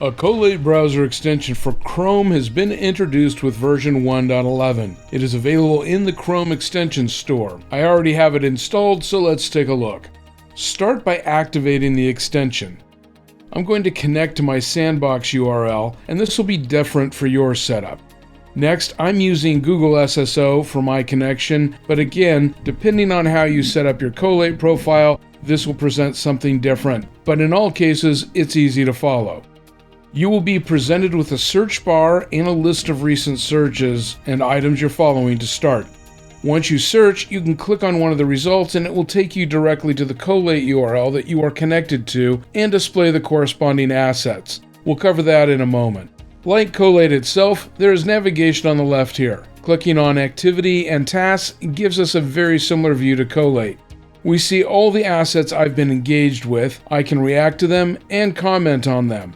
A Collate browser extension for Chrome has been introduced with version 1.11. It is available in the Chrome extension store. I already have it installed, so let's take a look. Start by activating the extension. I'm going to connect to my sandbox URL, and this will be different for your setup. Next, I'm using Google SSO for my connection, but again, depending on how you set up your Collate profile, this will present something different, but in all cases, it's easy to follow. You will be presented with a search bar and a list of recent searches and items you're following to start. Once you search, you can click on one of the results and it will take you directly to the Collate URL that you are connected to and display the corresponding assets. We'll cover that in a moment. Like Collate itself, there is navigation on the left here. Clicking on Activity and Tasks gives us a very similar view to Collate. We see all the assets I've been engaged with, I can react to them, and comment on them.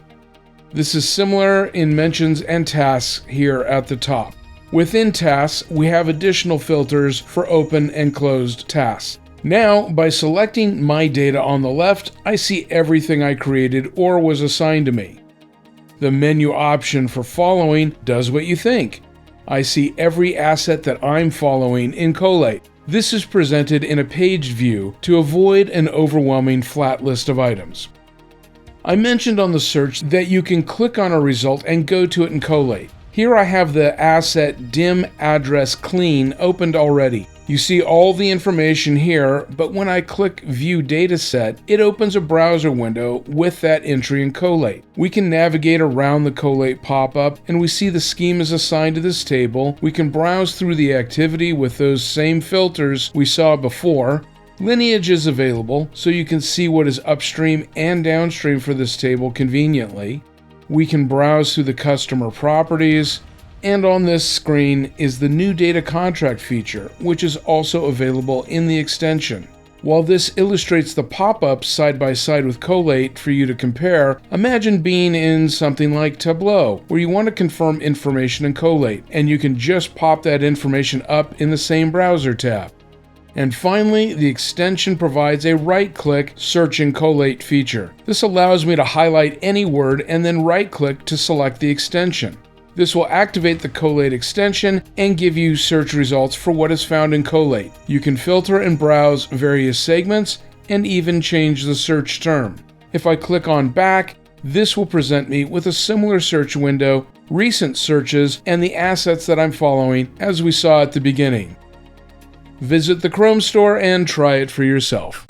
This is similar in mentions and tasks here at the top. Within tasks, we have additional filters for open and closed tasks. Now, by selecting My Data on the left, I see everything I created or was assigned to me. The menu option for following does what you think. I see every asset that I'm following in Collate. This is presented in a paged view to avoid an overwhelming flat list of items. I mentioned on the search that you can click on a result and go to it in Collate. Here I have the asset dim address clean opened already. You see all the information here, but when I click View Dataset, it opens a browser window with that entry in Collate. We can navigate around the Collate pop-up, and we see the scheme is assigned to this table. We can browse through the activity with those same filters we saw before. Lineage is available, so you can see what is upstream and downstream for this table conveniently. We can browse through the customer properties, and on this screen is the new data contract feature, which is also available in the extension. While this illustrates the pop-ups side by side with Collate for you to compare, imagine being in something like Tableau, where you want to confirm information in Collate, and you can just pop that information up in the same browser tab. And finally, the extension provides a right-click Search in Collate feature. This allows me to highlight any word and then right-click to select the extension. This will activate the Collate extension and give you search results for what is found in Collate. You can filter and browse various segments and even change the search term. If I click on Back, this will present me with a similar search window, recent searches, and the assets that I'm following as we saw at the beginning. Visit the Chrome store and try it for yourself.